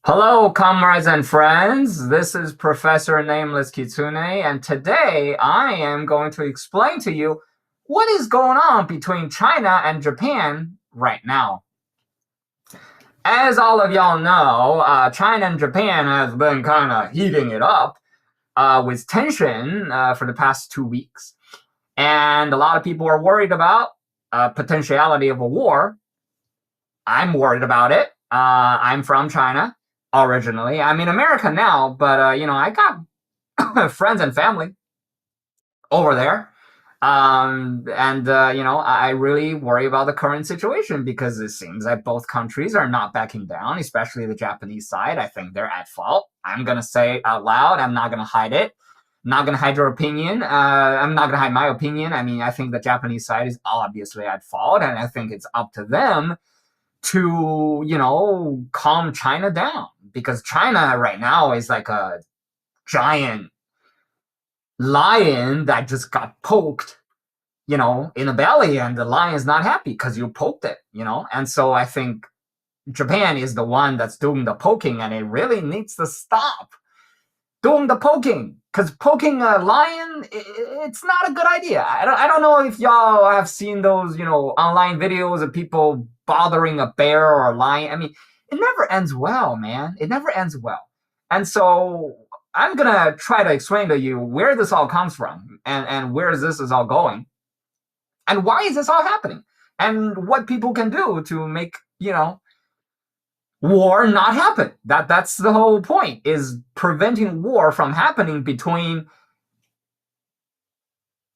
Hello, comrades and friends. This is Professor Nameless Kitsune, and today I am going to explain to you what is going on between China and Japan right now. As all of y'all know, China and Japan has been kind of heating it up with tension for the past 2 weeks. And a lot of people are worried about potentiality of a war. I'm worried about it. I'm from China originally. I'm in America now, but I got friends and family over there. I really worry about the current situation because it seems like both countries are not backing down, especially the Japanese side. I think they're at fault. I'm going to say it out loud. I'm not going to hide it. I'm not going to hide your opinion. I'm not going to hide my opinion. I mean, I think the Japanese side is obviously at fault, and I think it's up to them to, calm China down, because China right now is like a giant lion that just got poked, in the belly, and the lion's not happy because you poked it. And so I think Japan is the one that's doing the poking, and it really needs to stop doing the poking, because poking a lion, it's not a good idea. I don't know if y'all have seen those, online videos of people bothering a bear or a lion. I mean, it never ends well, man. It never ends well. And so I'm gonna try to explain to you where this all comes from, and where this is all going, and why is this all happening, and what people can do to make, war not happen. That's the whole point, is preventing war from happening between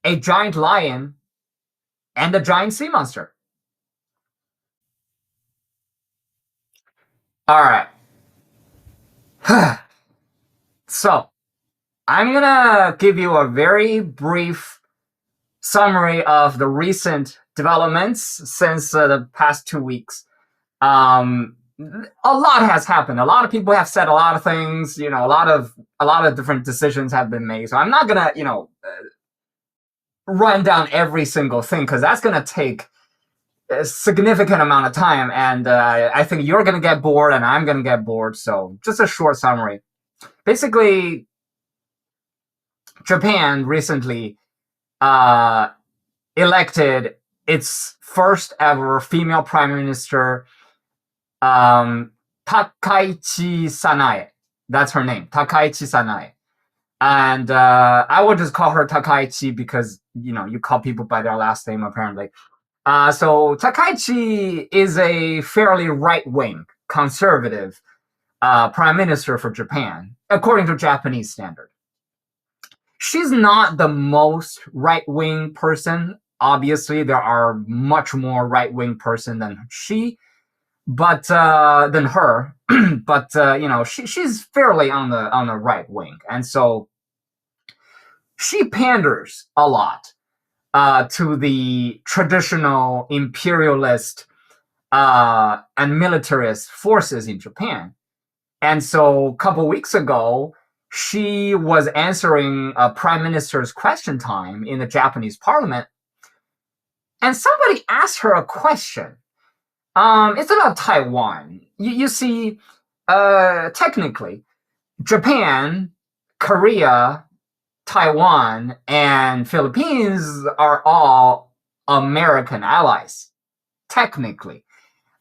a giant lion and a giant sea monster. All right. So, I'm gonna give you a very brief summary of the recent developments since the past 2 weeks. A lot has happened. A lot of people have said a lot of things. A lot of different decisions have been made. So I'm not gonna, run down every single thing, because that's gonna take a significant amount of time, and I think you're gonna get bored, and I'm gonna get bored. So just a short summary. Basically, Japan recently elected its first ever female prime minister, Takaichi Sanae. That's her name, Takaichi Sanae. And I would just call her Takaichi because, you call people by their last name, apparently. So Takaichi is a fairly right-wing, conservative prime minister for Japan, according to Japanese standard. She's not the most right-wing person. Obviously, there are much more right-wing person than she, but than her. But she's fairly on the right wing, and so she panders a lot to the traditional imperialist and militarist forces in Japan. And so a couple weeks ago, she was answering a prime minister's question time in the Japanese parliament, and somebody asked her a question. It's about Taiwan. You see, technically, Japan, Korea, Taiwan, and Philippines are all American allies, technically.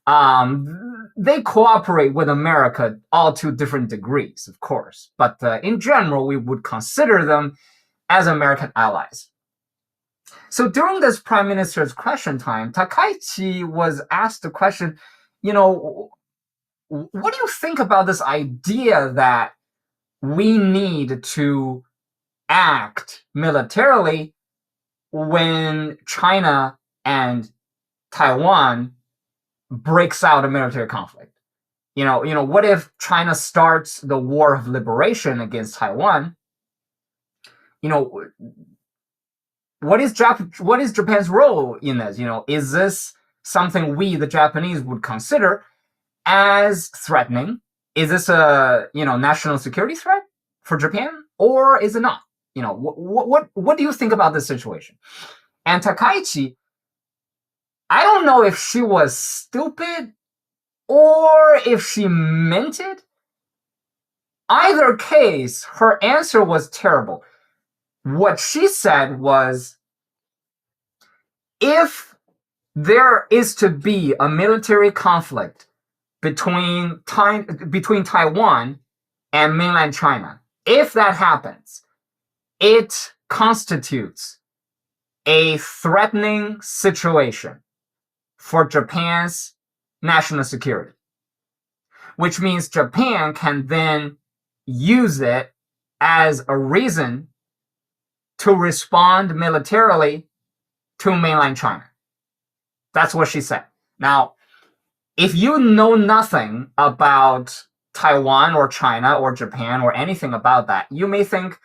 They cooperate with America all to different degrees, of course, but in general, we would consider them as American allies. So during this prime minister's question time, Takaichi was asked the question, what do you think about this idea that we need to act militarily when China and Taiwan breaks out a military conflict? What if China starts the war of liberation against Taiwan? What is Japan's role in this? Is this something we, the Japanese, would consider as threatening? Is this a national security threat for Japan, or is it not? What do you think about this situation? And Takaichi, I don't know if she was stupid or if she meant it, Either case, her answer was terrible. What she said was, if there is to be a military conflict between Taiwan and mainland China, if that happens, it constitutes a threatening situation for Japan's national security, which means Japan can then use it as a reason to respond militarily to mainland China. That's what she said. Now, if you know nothing about Taiwan or China or Japan or anything about that, you may think,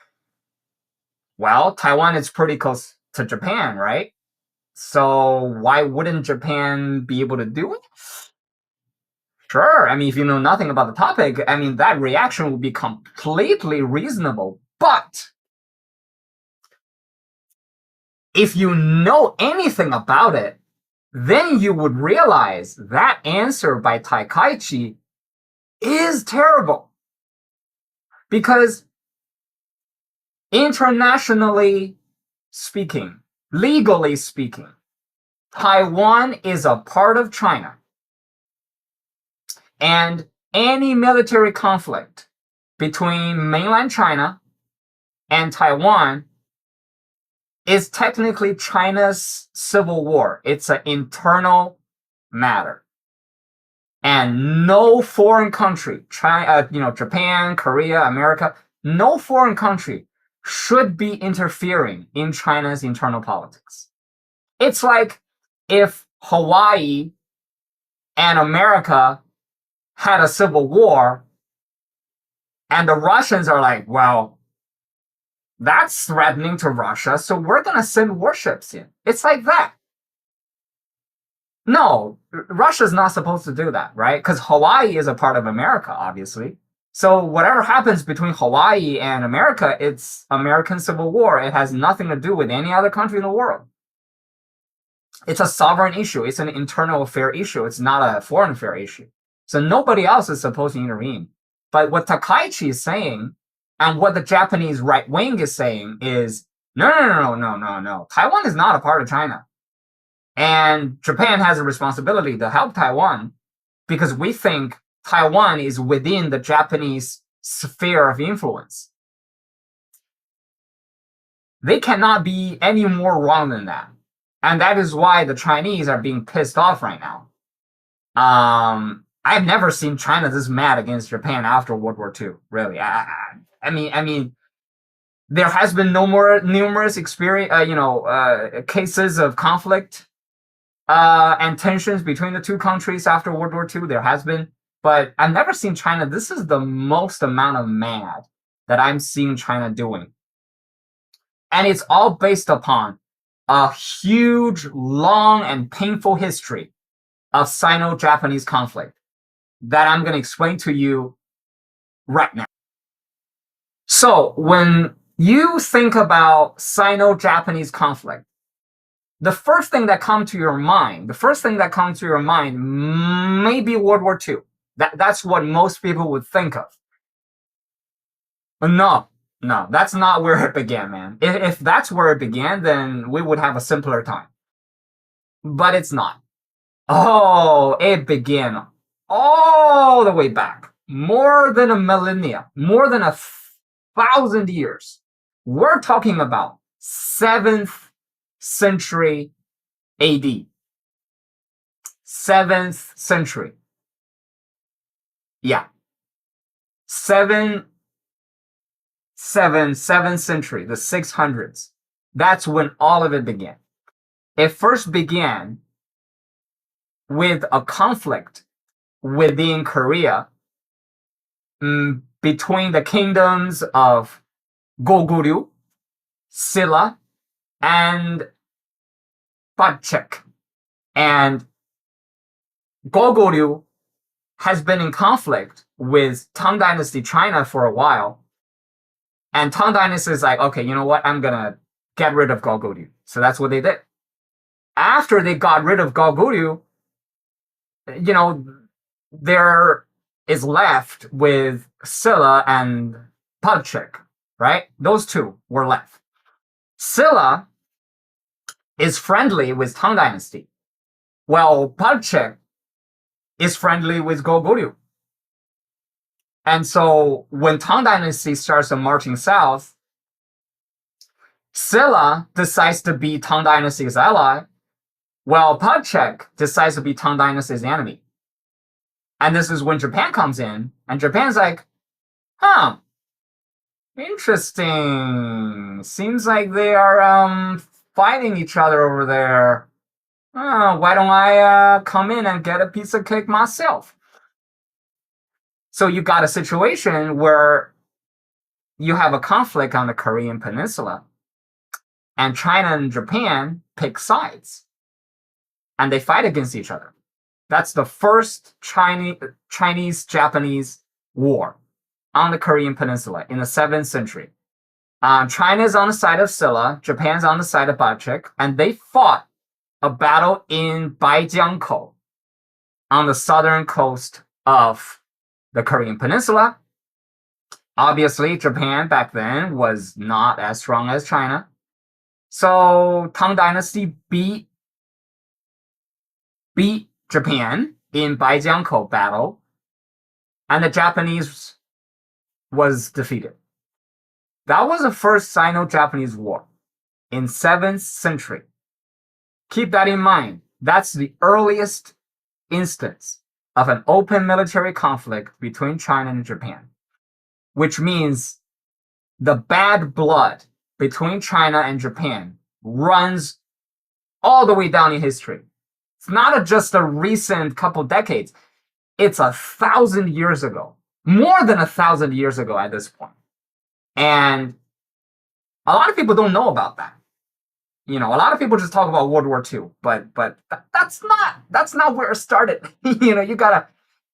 well, Taiwan is pretty close to Japan, right? So why wouldn't Japan be able to do it? Sure. I mean, if you know nothing about the topic, I mean, that reaction would be completely reasonable. But if you know anything about it, then you would realize that answer by Taikaichi is terrible. Because internationally speaking, legally speaking, Taiwan is a part of China. And any military conflict between mainland China and Taiwan is technically China's civil war. It's an internal matter. And no foreign country, Japan, Korea, America, no foreign country should be interfering in China's internal politics. It's like if Hawaii and America had a civil war, and the Russians are like, well, that's threatening to Russia, so we're going to send warships in. It's like that. No, Russia's not supposed to do that, right? Because Hawaii is a part of America, obviously. So whatever happens between Hawaii and America, it's American Civil War. It has nothing to do with any other country in the world. It's a sovereign issue. It's an internal affair issue. It's not a foreign affair issue. So nobody else is supposed to intervene. But what Takaichi is saying, and what the Japanese right wing is saying, is no. Taiwan is not a part of China. And Japan has a responsibility to help Taiwan because we think Taiwan is within the Japanese sphere of influence. They cannot be any more wrong than that. And that is why the Chinese are being pissed off right now. I've never seen China this mad against Japan after World War II. Really, I mean, there has been numerous cases of conflict and tensions between the two countries after World War II. There has been, but I've never seen China. This is the most amount of mad that I'm seeing China doing, and it's all based upon a huge, long, and painful history of Sino-Japanese conflict that I'm going to explain to you right now. So when you think about Sino-Japanese conflict, the first thing that comes to your mind may be World War II. That's what most people would think of. But no, that's not where it began, man. If that's where it began, then we would have a simpler time. But it's not. Oh, it began all the way back, more than a millennia, more than 1,000 years. We're talking about 7th century AD. 7th century. Yeah. 7th century, the 600s. That's when all of it began. It first began with a conflict within Korea between the kingdoms of Goguryeo, Silla, and Batchek. And Goguryeo has been in conflict with Tang Dynasty China for a while. And Tang Dynasty is like, okay, you know what? I'm going to get rid of Goguryeo. So that's what they did. After they got rid of Goguryeo, their is left with Silla and Palchik, right? Those two were left. Silla is friendly with Tang Dynasty, while Palchik is friendly with Goguryeo. And so when Tang Dynasty starts marching south, Silla decides to be Tang Dynasty's ally, while Palchik decides to be Tang Dynasty's enemy. And this is when Japan comes in, and Japan's like, huh, interesting. Seems like they are fighting each other over there. Why don't I come in and get a piece of cake myself? So you got a situation where you have a conflict on the Korean Peninsula, and China and Japan pick sides, and they fight against each other. That's the first Chinese-Japanese war on the Korean Peninsula in the 7th century. China is on the side of Silla, Japan's on the side of Balchik, and they fought a battle in Baijiangkou on the southern coast of the Korean Peninsula. Obviously, Japan back then was not as strong as China. So Tang Dynasty beat Japan in Baijiangkou battle, and the Japanese was defeated. That was the first Sino-Japanese war in 7th century. Keep that in mind. That's the earliest instance of an open military conflict between China and Japan, which means the bad blood between China and Japan runs all the way down in history. It's not just a recent couple decades. It's 1,000 years ago, more than 1,000 years ago at this point. And a lot of people don't know about that. A lot of people just talk about World War II, but that's not where it started. You gotta,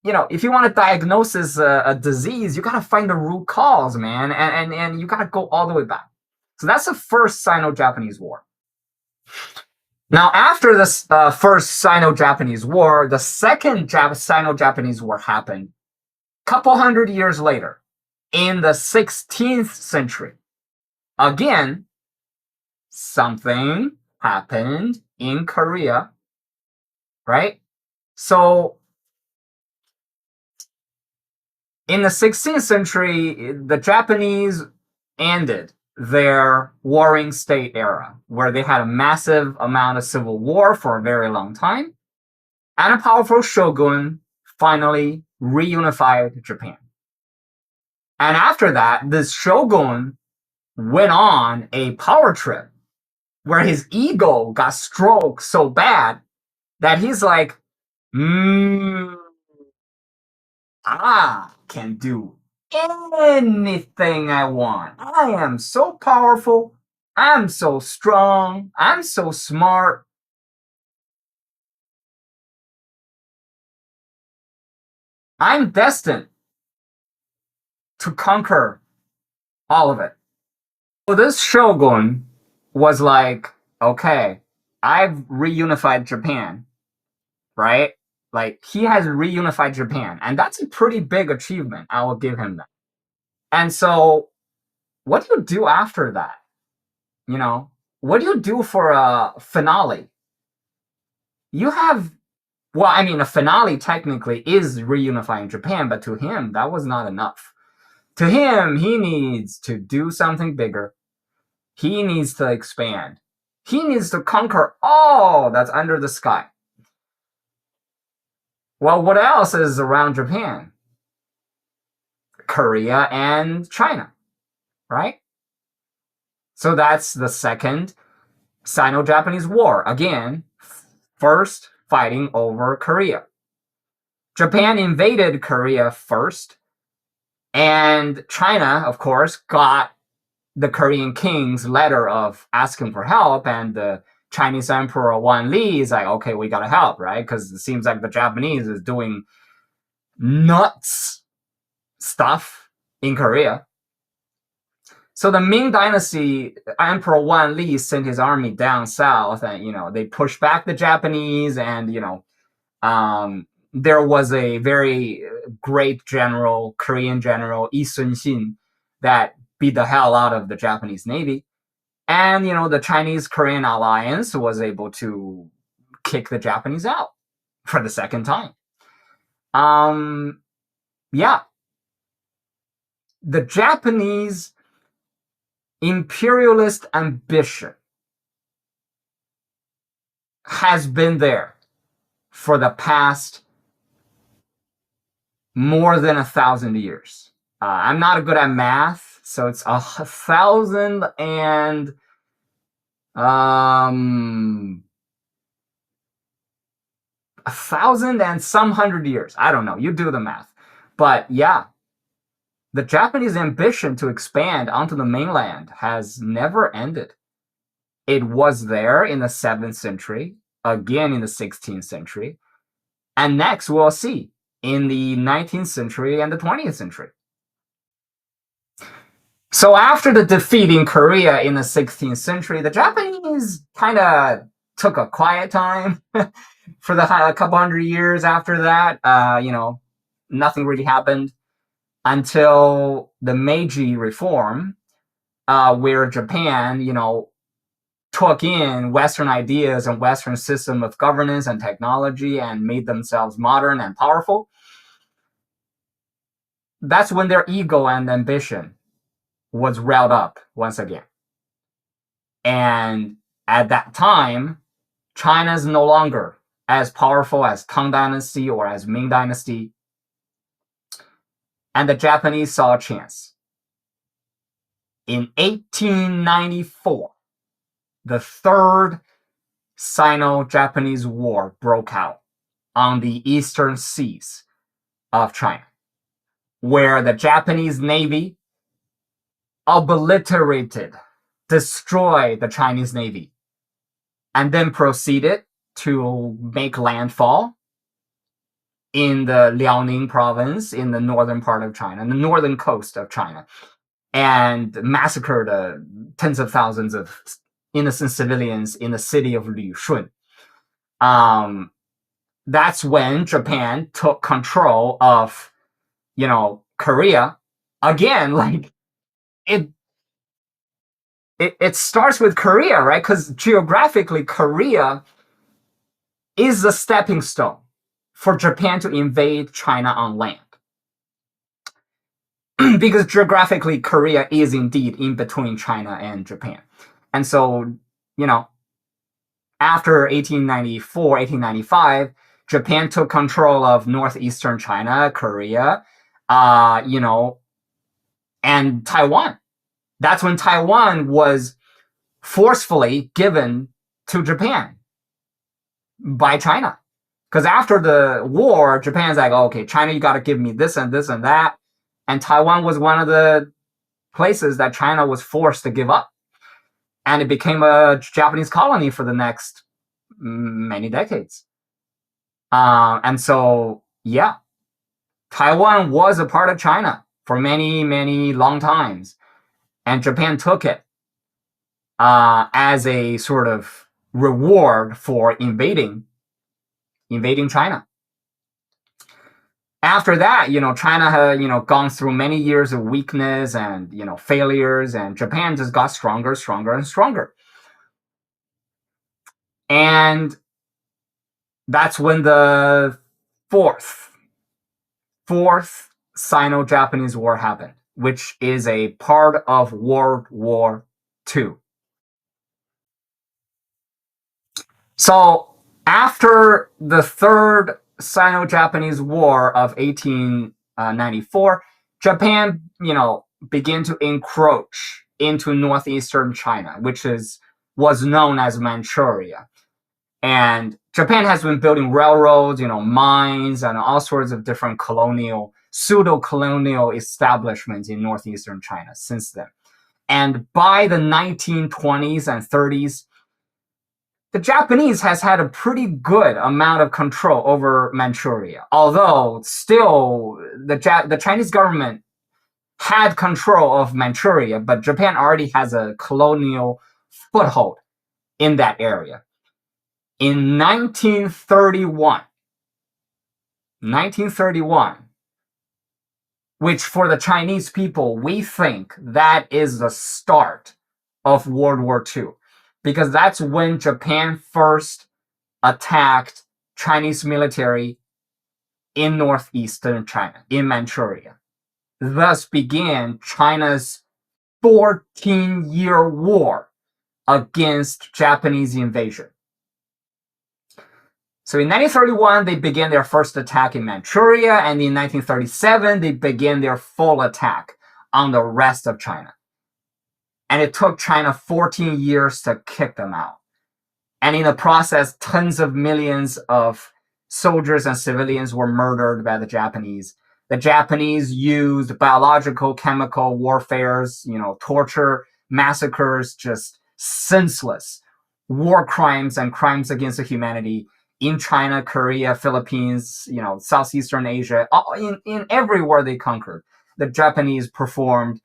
if you want to diagnose a disease, you gotta find the root cause, man, and you gotta go all the way back. So that's the first Sino-Japanese war. Now, after this first Sino-Japanese war, the second Sino-Japanese war happened a couple hundred years later, in the 16th century. Again, something happened in Korea, right? So, in the 16th century, the Japanese ended their warring state era, where they had a massive amount of civil war for a very long time, and a powerful shogun finally reunified Japan. And after that, this shogun went on a power trip where his ego got stroked so bad that he's like, I can do anything I want. I am so powerful. I'm so strong. I'm so smart. I'm destined to conquer all of it. So this shogun was like, okay, I've reunified Japan, right? Like, he has reunified Japan, and that's a pretty big achievement. I will give him that. And so, what do you do after that? What do you do for a finale? You have, a finale technically is reunifying Japan, but to him, that was not enough. To him, he needs to do something bigger. He needs to expand. He needs to conquer all that's under the sky. Well, what else is around Japan? Korea and China, right? So that's the second Sino-Japanese war. Again, first fighting over Korea. Japan invaded Korea first, and China, of course, got the Korean king's letter of asking for help, and the Chinese Emperor Wan Li is like, okay, we gotta help, right? Because it seems like the Japanese is doing nuts stuff in Korea. So the Ming Dynasty, Emperor Wan Li sent his army down south, and they pushed back the Japanese, and there was a very great general, Korean general, Yi Sun-shin, that beat the hell out of the Japanese Navy. And, the Chinese-Korean alliance was able to kick the Japanese out for the second time. Yeah. The Japanese imperialist ambition has been there for the past more than 1,000 years. I'm not good at math, so it's 1,000 and 1,000 and some hundred years. I don't know. You do the math. But yeah, the Japanese ambition to expand onto the mainland has never ended. It was there in the 7th century, again in the 16th century, and next we'll see in the 19th century and the 20th century. So after the defeat in Korea in the 16th century, the Japanese kind of took a quiet time for a couple hundred years after that. Nothing really happened until the Meiji Reform, where Japan, took in Western ideas and Western system of governance and technology and made themselves modern and powerful. That's when their ego and ambition was riled up once again. And at that time, China is no longer as powerful as Tang Dynasty or as Ming Dynasty. And the Japanese saw a chance. In 1894, the Third Sino-Japanese War broke out on the eastern seas of China, where the Japanese Navy destroyed the Chinese Navy, and then proceeded to make landfall in the Liaoning province in the northern part of China, the northern coast of China, and massacred tens of thousands of innocent civilians in the city of Lushun. That's when Japan took control of, Korea. Again, like it starts with Korea, right? Because geographically, Korea is a stepping stone for Japan to invade China on land. Because geographically, Korea is indeed in between China and Japan. And so, after 1894, 1895, Japan took control of northeastern China, Korea, and Taiwan. That's when Taiwan was forcefully given to Japan by China. Because after the war, Japan's like, okay, China, you got to give me this and this and that. And Taiwan was one of the places that China was forced to give up. And it became a Japanese colony for the next many decades. And so, yeah, Taiwan was a part of China for many, many long times. And Japan took it as a sort of reward for invading China. After that, China had, gone through many years of weakness and, failures, and Japan just got stronger, stronger, and stronger. And that's when the fourth Sino-Japanese War happened, which is a part of World War II. So after the Third Sino-Japanese War of 1894, Japan, began to encroach into northeastern China, which was known as Manchuria. And Japan has been building railroads, mines, and all sorts of different pseudo-colonial establishments in northeastern China since then. And by the 1920s and 30s, the Japanese has had a pretty good amount of control over Manchuria. Although still, the Chinese government had control of Manchuria, but Japan already has a colonial foothold in that area. In 1931, which for the Chinese people, we think that is the start of World War II, because that's when Japan first attacked Chinese military in northeastern China, in Manchuria. Thus began China's 14-year war against Japanese invasion. So in 1931, they began their first attack in Manchuria, and in 1937, they began their full attack on the rest of China. And it took China 14 years to kick them out. And in the process, tens of millions of soldiers and civilians were murdered by the Japanese. The Japanese used biological, chemical warfares, torture, massacres, just senseless war crimes and crimes against humanity in China, Korea, Philippines, Southeastern Asia, in everywhere they conquered. The Japanese performed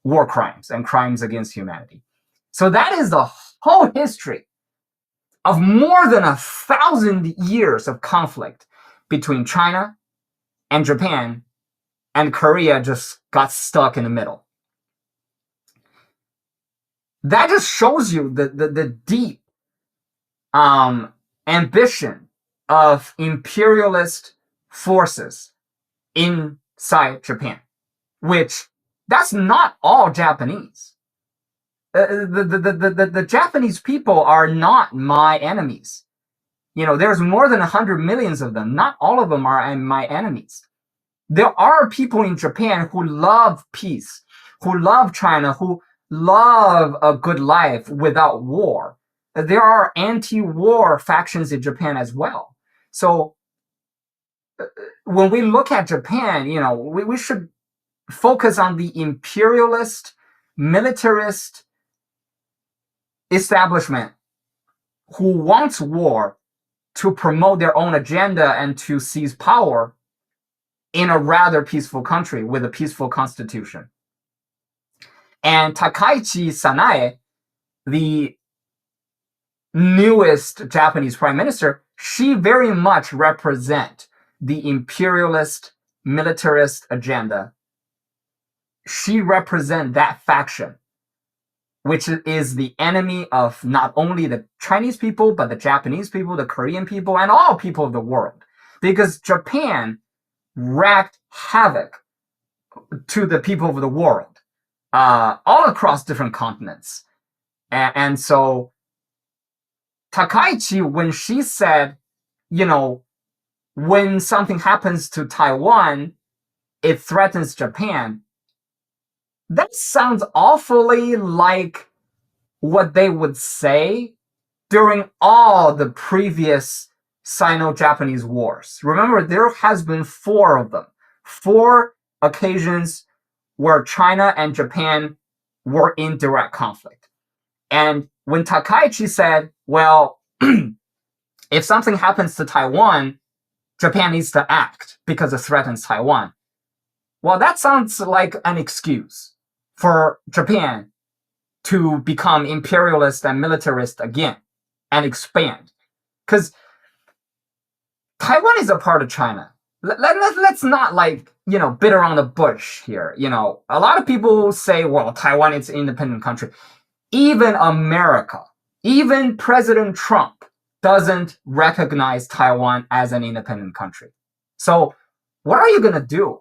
war crimes and crimes against humanity. So that is the whole history of more than 1,000 years of conflict between China and Japan, and Korea just got stuck in the middle. That just shows you the deep ambition of imperialist forces inside Japan, which that's not all Japanese. The Japanese people are not my enemies. There's more than 100 million of them. Not all of them are my enemies. There are people in Japan who love peace, who love China, who love a good life without war. There are anti-war factions in Japan as well. So when we look at Japan, we should focus on the imperialist, militarist establishment who wants war to promote their own agenda and to seize power in a rather peaceful country with a peaceful constitution. And Takaichi Sanae, the newest Japanese prime minister, she very much represents the imperialist, militarist agenda. She represents that faction, which is the enemy of not only the Chinese people, but the Japanese people, the Korean people, and all people of the world. Because Japan wreaked havoc to the people of the world, all across different continents. And so Takaichi, when she said, when something happens to Taiwan, it threatens Japan, that sounds awfully like what they would say during all the previous Sino-Japanese wars. Remember, there has been 4 of them. 4 occasions where China and Japan were in direct conflict. And when Takaichi said, well, if something happens to Taiwan, Japan needs to act because it threatens Taiwan. Well, that sounds like an excuse for Japan to become imperialist and militarist again and expand. Because Taiwan is a part of China. Let's not beat around the bush here. A lot of people say, well, Taiwan is an independent country. Even America, even President Trump doesn't recognize Taiwan as an independent country. So what are you going to do?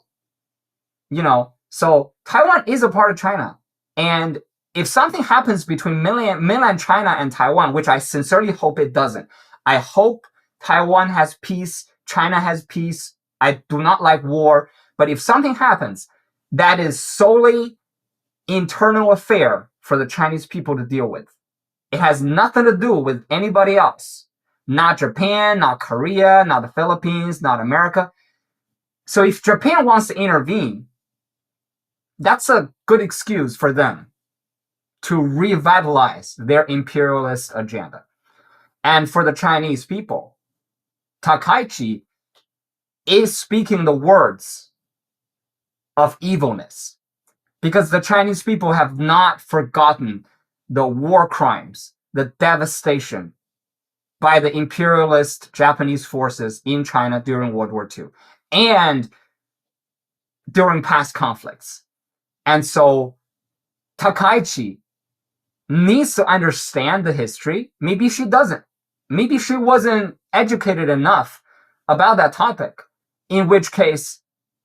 So Taiwan is a part of China. And if something happens between mainland China and Taiwan, which I sincerely hope it doesn't, I hope Taiwan has peace, China has peace. I do not like war. But if something happens, that is solely internal affair for the Chinese people to deal with. It has nothing to do with anybody else. Not Japan, not Korea, not the Philippines, not America. So if Japan wants to intervene, that's a good excuse for them to revitalize their imperialist agenda. And for the Chinese people, Takaichi is speaking the words of evilness, because the Chinese people have not forgotten the war crimes, the devastation by the imperialist Japanese forces in China during World War II. And during past conflicts. And so Takaichi needs to understand the history. Maybe she doesn't. Maybe she wasn't educated enough about that topic, in which case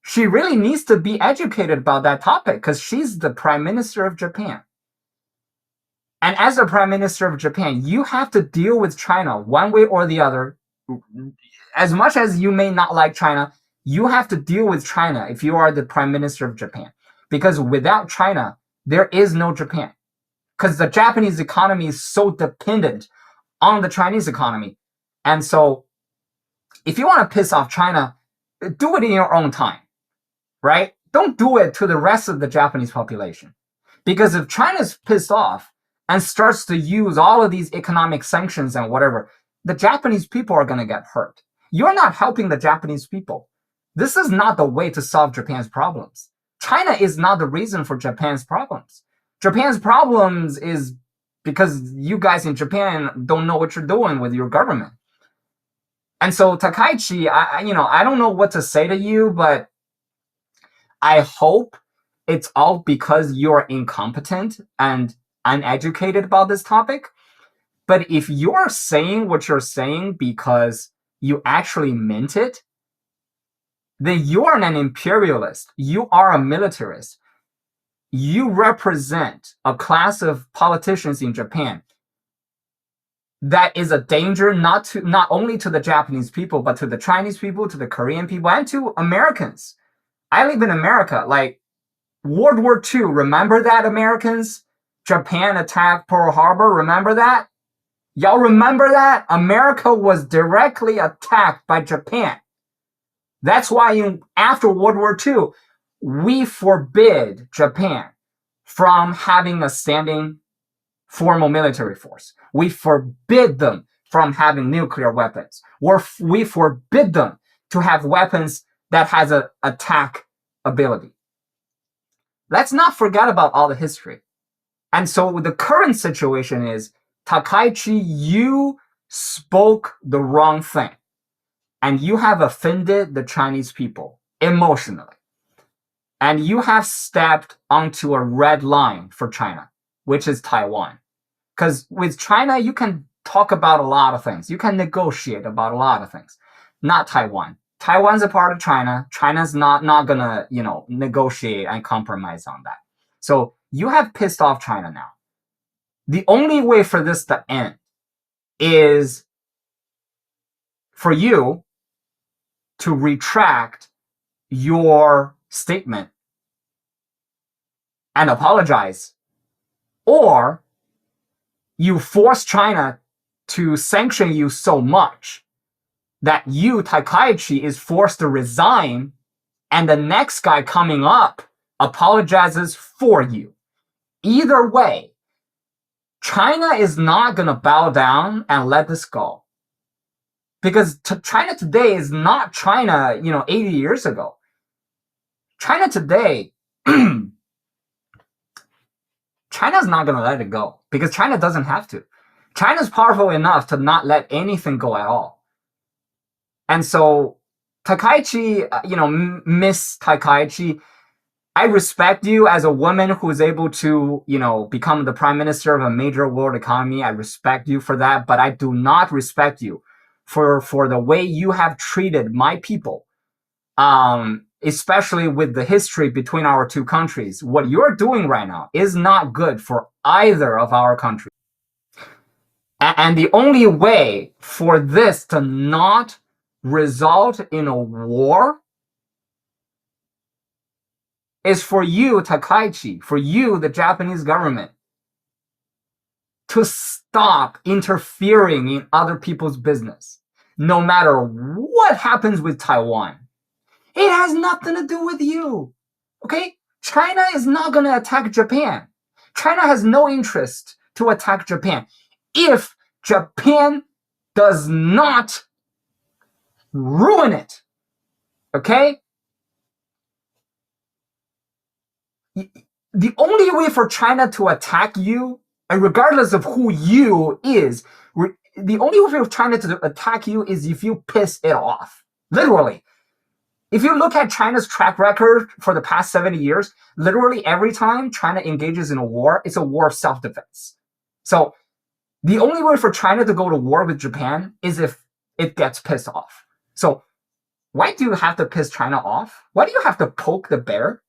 she really needs to be educated about that topic because she's the Prime Minister of Japan. And as the Prime Minister of Japan, you have to deal with China one way or the other. As much as you may not like China, you have to deal with China if you are the Prime Minister of Japan. Because without China, there is no Japan. Because the Japanese economy is so dependent on the Chinese economy. And so if you want to piss off China, do it in your own time, right? Don't do it to the rest of the Japanese population. Because if China's pissed off and starts to use all of these economic sanctions and whatever, the Japanese people are going to get hurt. You're not helping the Japanese people. This is not the way to solve Japan's problems. China is not the reason for Japan's problems. Japan's problems is because you guys in Japan don't know what you're doing with your government. And so Takaichi, I don't know what to say to you, but I hope it's all because you're incompetent and uneducated about this topic. But if you're saying what you're saying because you actually meant it, then you're an imperialist. You are a militarist. You represent a class of politicians in Japan that is a danger not only to the Japanese people, but to the Chinese people, to the Korean people, and to Americans. I live in America. Like World War II, remember that, Americans? Japan attacked Pearl Harbor, remember that? Y'all remember that? America was directly attacked by Japan. That's why after World War II, we forbid Japan from having a standing formal military force. We forbid them from having nuclear weapons. We forbid them to have weapons that has an attack ability. Let's not forget about all the history. And so the current situation is, Takaichi, you spoke the wrong thing. And you have offended the Chinese people emotionally. And you have stepped onto a red line for China, which is Taiwan. Because with China, you can talk about a lot of things. You can negotiate about a lot of things. Not Taiwan. Taiwan's a part of China. China's not gonna, negotiate and compromise on that. So you have pissed off China now. The only way for this to end is for you to retract your statement and apologize, or you force China to sanction you so much that you, Takaichi, is forced to resign, and the next guy coming up apologizes for you. Either way, China is not going to bow down and let this go. Because China today is not China, 80 years ago. China today, China's not going to let it go because China doesn't have to. China's powerful enough to not let anything go at all. And so Takaichi, Miss Takaichi, I respect you as a woman who is able to, become the prime minister of a major world economy. I respect you for that, but I do not respect you for the way you have treated my people, especially with the history between our two countries. What you're doing right now is not good for either of our countries. And the only way for this to not result in a war is for you, Takaichi, for you, the Japanese government, to stop interfering in other people's business, no matter what happens with Taiwan. It has nothing to do with you, okay? China is not going to attack Japan. China has no interest to attack Japan. If Japan does not ruin it, okay? The only way for China to attack you, and regardless of who you is, the only way for China to attack you is if you piss it off. Literally. If you look at China's track record for the past 70 years, literally every time China engages in a war, it's a war of self-defense. So the only way for China to go to war with Japan is if it gets pissed off. So why do you have to piss China off? Why do you have to poke the bear?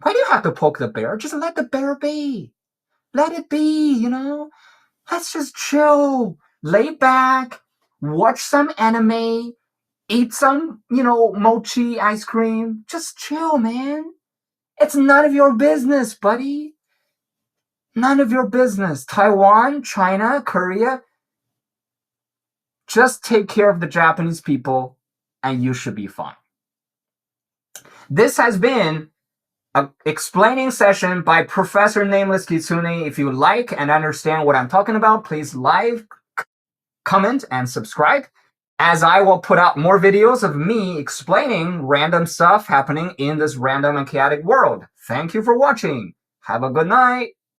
Why do you have to poke the bear? Just let the bear be. Let it be, you know? Let's just chill, lay back, watch some anime, eat some, mochi ice cream. Just chill, man. It's none of your business, buddy. None of your business. Taiwan, China, Korea, just take care of the Japanese people and you should be fine. This has been an explaining session by Professor Nameless Kitsune. If you like and understand what I'm talking about, please like, comment, and subscribe, as I will put out more videos of me explaining random stuff happening in this random and chaotic world. Thank you for watching. Have a good night.